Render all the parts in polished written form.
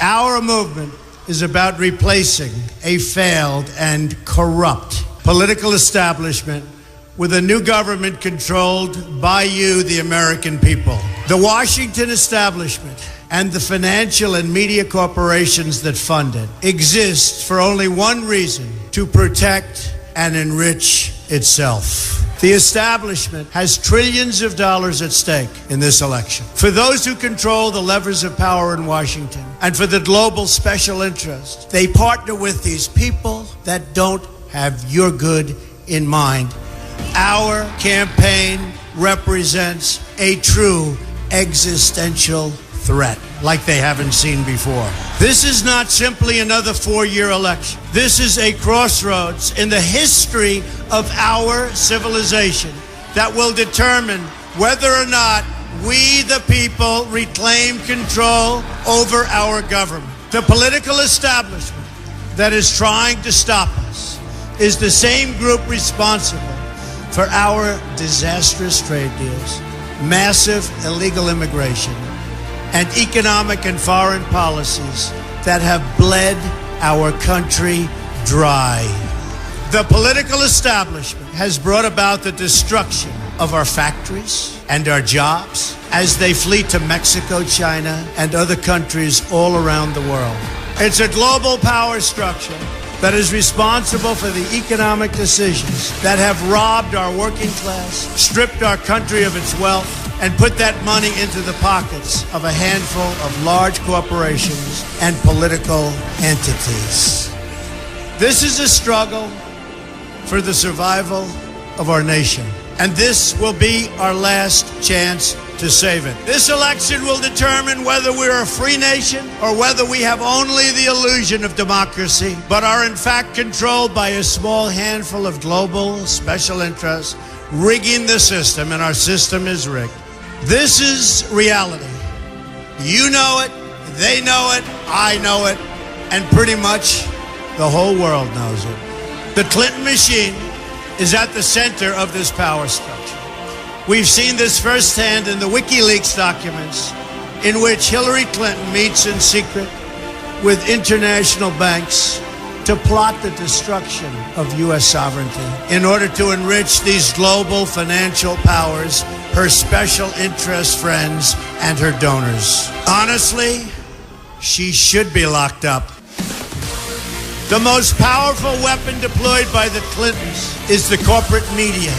Our movement is about replacing a failed and corrupt political establishment with a new government controlled by you, the American people. The Washington establishment and the financial and media corporations that fund it exist for only one reason: to protect and enrich itself. The establishment has trillions of dollars at stake in this election. For those who control the levers of power in Washington and for the global special interest, they partner with these people that don't have your good in mind. Our campaign represents a true existential threat like they haven't seen before. This is not simply another 4-year election. This is a crossroads in the history of our civilization that will determine whether or not we, the people, reclaim control over our government. The political establishment that is trying to stop us is the same group responsible for our disastrous trade deals, massive illegal immigration, and economic and foreign policies that have bled our country dry. The political establishment has brought about the destruction of our factories and our jobs as they flee to Mexico, China, and other countries all around the world. It's a global power structure that is responsible for the economic decisions that have robbed our working class, stripped our country of its wealth, and put that money into the pockets of a handful of large corporations and political entities. This is a struggle for the survival of our nation, and this will be our last chance to save it. This election will determine whether we're a free nation or whether we have only the illusion of democracy, but are in fact controlled by a small handful of global special interests rigging the system, and our system is rigged. This is reality. You know it, they know it, I know it, and pretty much the whole world knows it. The Clinton machine is at the center of this power structure. We've seen this firsthand in the WikiLeaks documents, in which Hillary Clinton meets in secret with international banks to plot the destruction of U.S. sovereignty in order to enrich these global financial powers, her special interest friends, and her donors. Honestly, she should be locked up. The most powerful weapon deployed by the Clintons is the corporate media,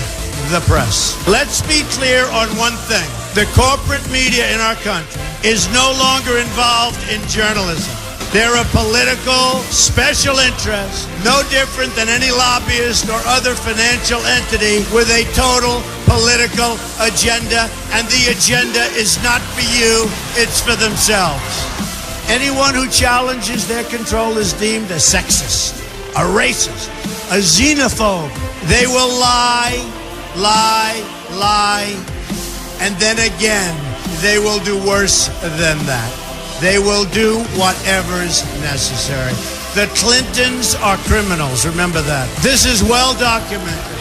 the press. Let's be clear on one thing. The corporate media in our country is no longer involved in journalism. They're a political special interest, no different than any lobbyist or other financial entity with a total political agenda, and the agenda is not for you, it's for themselves. Anyone who challenges their control is deemed a sexist, a racist, a xenophobe. They will lie, and then again, they will do worse than that. They will do whatever's necessary. The Clintons are criminals, remember that. This is well documented,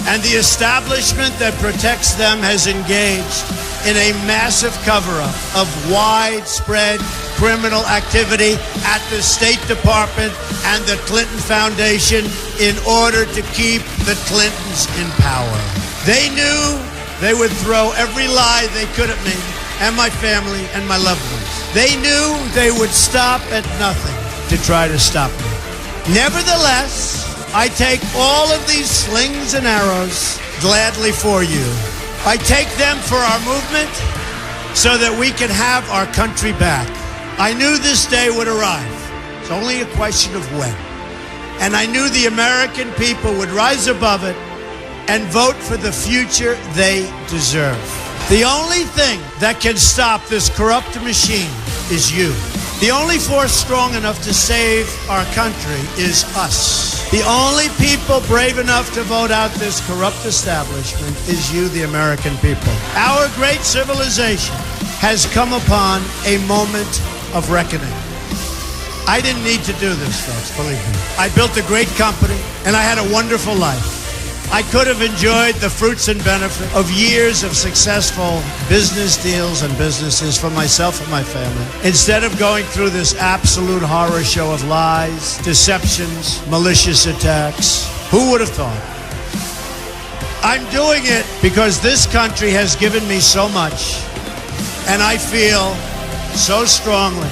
and the establishment that protects them has engaged in a massive cover-up of widespread criminal activity at the State Department and the Clinton Foundation in order to keep the Clintons in power. They knew they would throw every lie they could at me and my family and my loved ones. They knew they would stop at nothing to try to stop me. Nevertheless, I take all of these slings and arrows gladly for you. I take them for our movement so that we can have our country back. I knew this day would arrive. It's only a question of when. And I knew the American people would rise above it and vote for the future they deserve. The only thing that can stop this corrupt machine is you. The only force strong enough to save our country is us. The only people brave enough to vote out this corrupt establishment is you, the American people. Our great civilization has come upon a moment of reckoning. I didn't need to do this, folks, believe me. I built a great company, and I had a wonderful life. I could have enjoyed the fruits and benefit of years of successful business deals and businesses for myself and my family, instead of going through this absolute horror show of lies, deceptions, malicious attacks. Who would have thought? I'm doing it because this country has given me so much, and I feel so strongly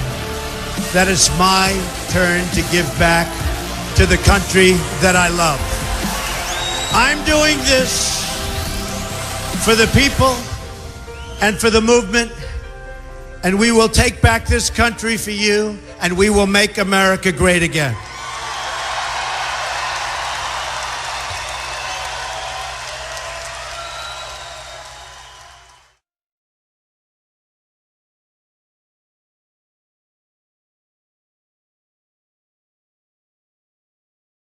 that it's my turn to give back to the country that I love. I'm doing this for the people and for the movement, and we will take back this country for you, and we will make America great again.